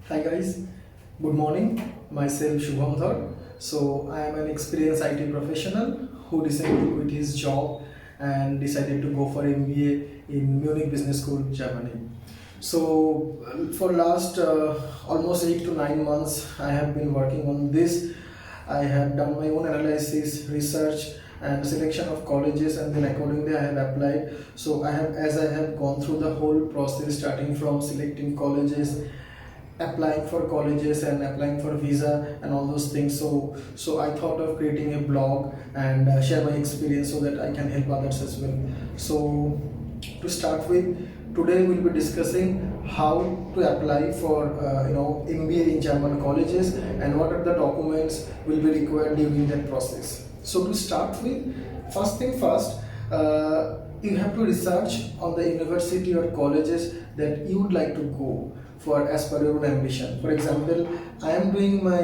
Hi guys, good morning. Myself Shuvam Dhar. So I am an experienced IT professional who decided to quit his job and decided to go for MBA in Munich Business School, Germany. So for last almost 8 to 9 months, I have been working on this. I have done my own analysis, research, and selection of colleges, and then accordingly I have applied. So as I have gone through the whole process, starting from selecting colleges, applying for colleges and applying for visa and all those things. So I thought of creating a blog and share my experience so that I can help others as well. So to start with, today we'll be discussing how to apply for MBA in German colleges and what are the documents will be required during that process. So to start with, first thing first, you have to research on the university or colleges that you would like to go for as per your own ambition. For example, I am doing my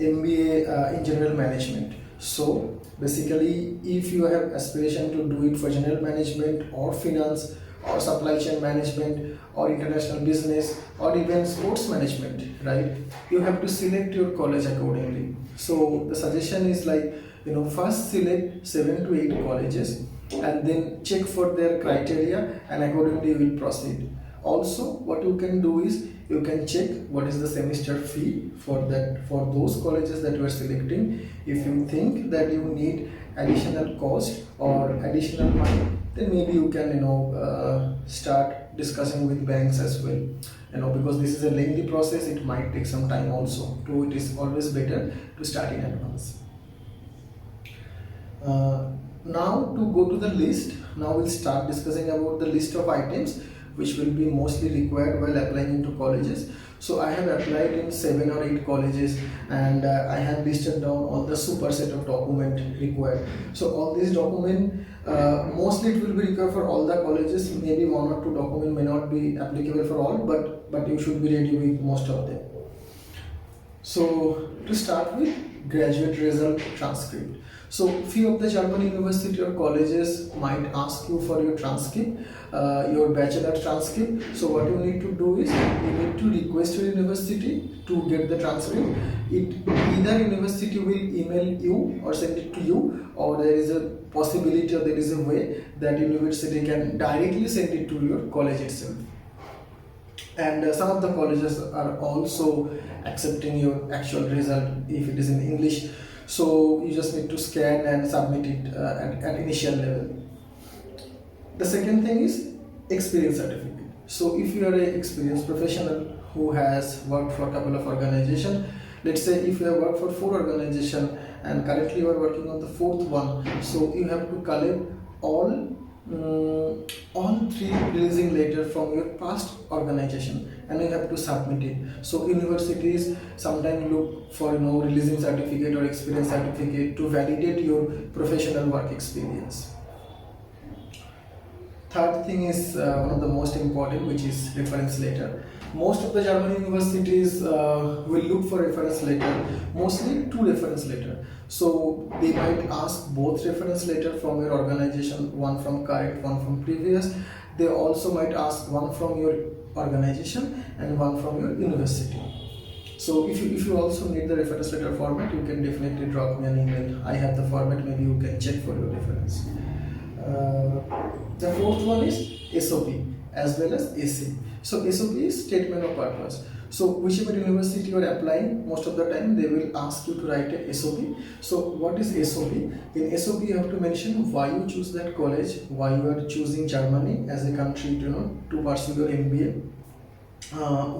MBA in general management. So basically, if you have aspiration to do it for general management or finance or supply chain management or international business or even sports management, right, you have to select your college accordingly. So the suggestion is like, first select 7 to 8 colleges and then check for their criteria, and accordingly you will proceed. Also, what you can do is you can check what is the semester fee for those colleges that you are selecting. If you think that you need additional cost or additional money, then maybe you can start discussing with banks as well. Because this is a lengthy process, it might take some time also. So it is always better to start in advance. Now to go to the list. Now we'll start discussing about the list of items which will be mostly required while applying into colleges. So I have applied in 7 or 8 colleges, and I have listed down all the superset of document required. So all these document, mostly it will be required for all the colleges. Maybe 1 or 2 document may not be applicable for all, but you should be ready with most of them. So to start with, graduate result transcript. So few of the German university or colleges might ask you for your transcript, your bachelor transcript. So what you need to do is you need to request your university to get the transcript. Either university will email you or send it to you, or there is a possibility or there is a way that university can directly send it to your college itself. And some of the colleges are also accepting your actual result if it is in English. So you just need to scan and submit it at initial level. The second thing is experience certificate. So if you are an experienced professional who has worked for a couple of organizations, let's say if you have worked for 4 organizations and currently you are working on the 4th one, so you have to collect all 3 releasing letters from your past organization and you have to submit it. So universities sometimes look for releasing certificate or experience certificate to validate your professional work experience. Third thing is one of the most important, which is reference letter. Most of the German universities will look for reference letter, mostly 2 reference letter. So they might ask both reference letter from your organization, one from current, one from previous. They also might ask one from your organization and one from your university. So if you also need the reference letter format, you can definitely drop me an email. I have the format, maybe you can check for your reference. The 4th one is SOP as well as AC. So SOP is statement of purpose. So whichever university you are applying, most of the time they will ask you to write a SOP. So what is SOP? In SOP you have to mention why you choose that college, why you are choosing Germany as a country to pursue your MBA,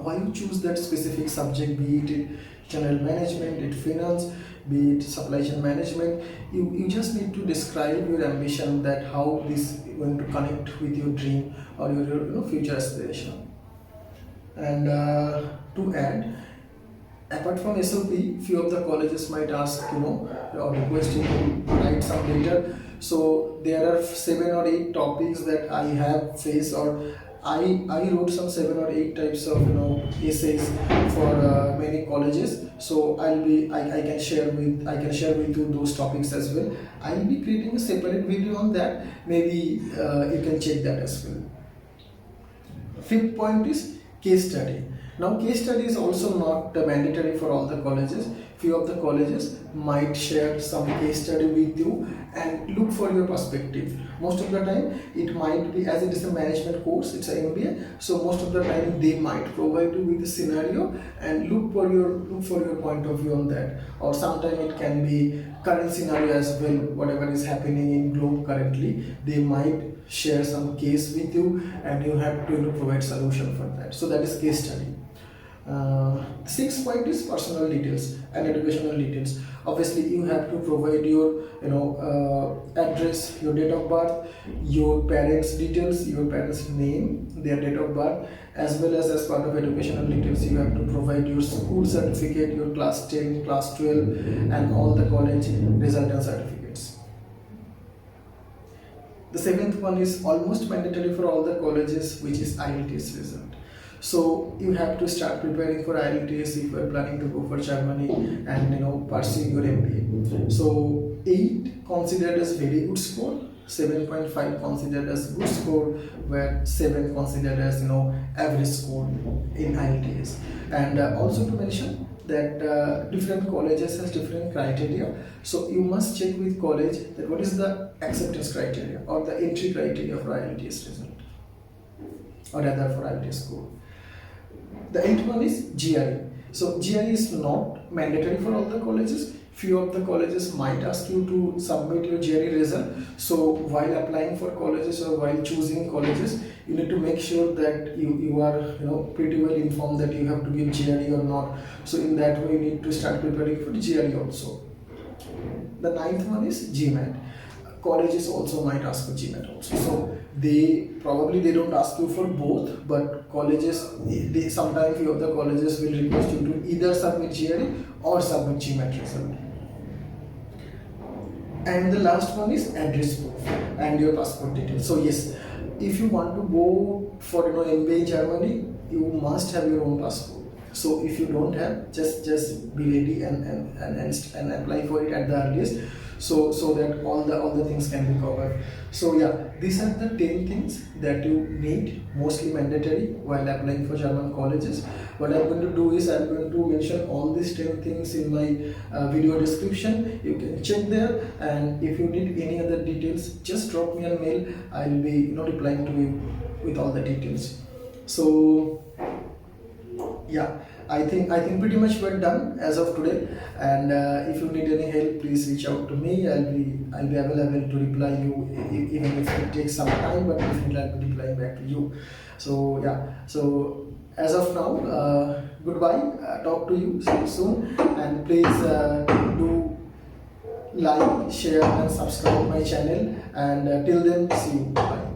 why you choose that specific subject, be it general management, be it finance, be it supply chain management. You just need to describe your ambition, that how this is going to connect with your dream or your future aspiration. And to add, apart from SOP, few of the colleges might ask or request you to write some data. So there are 7 or 8 topics that I have faced, or I wrote some 7 or 8 types of essays for many colleges. So I can share with you those topics as well. I'll be creating a separate video on that. Maybe you can check that as well. 5th point is case study. Now, case study is also not mandatory for all the colleges. Few of the colleges might share some case study with you and look for your perspective. Most of the time, it might be, as it is a management course, it's an MBA, so most of the time they might provide you with a scenario and look for your point of view on that. Or sometimes it can be current scenario as well, whatever is happening in globe currently. They might share some case with you and you have to provide solution for that. So that is case study. Sixth point is personal details and educational details. Obviously, you have to provide your address, your date of birth, your parents' details, your parents' name, their date of birth, as well as part of educational details. You have to provide your school certificate, your class 10, class 12, and all the college result and certificates. The seventh one is almost mandatory for all the colleges, which is IELTS result. So you have to start preparing for IELTS if you are planning to go for Germany and pursue your MBA. So 8 considered as very good score, 7.5 considered as good score, where 7 considered as average score in IELTS. And also to mention that different colleges has different criteria. So you must check with college that what is the acceptance criteria or the entry criteria for IELTS result, or rather for IELTS score. The 8th one is GRE. So GRE is not mandatory for all the colleges. Few of the colleges might ask you to submit your GRE result. So while applying for colleges or while choosing colleges, you need to make sure that you are pretty well informed that you have to give GRE or not. So in that way, you need to start preparing for GRE also. The 9th one is GMAT. Colleges also might ask for GMAT also. So they don't ask you for both, but colleges, sometimes few of the colleges will request you to either submit GRE or submit GMAT result. And the last one is address proof and your passport details. So yes, if you want to go for MBA in Germany, you must have your own passport. So if you don't have, just be ready and apply for it at the earliest, so that all the things can be covered. So yeah, these are the 10 things that you need, mostly mandatory, while applying for German colleges. What I'm going to do is I'm going to mention all these 10 things in my video description. You can check there, and if you need any other details, just drop me a mail. I'll be replying to you with all the details. So yeah, I think pretty much we're done as of today. And if you need any help, please reach out to me. I'll be available to reply you, even if it takes some time, but definitely I'll be replying back to you. So yeah, so as of now, goodbye. Talk to you soon, and please do like, share, and subscribe my channel. And till then, see you. Bye.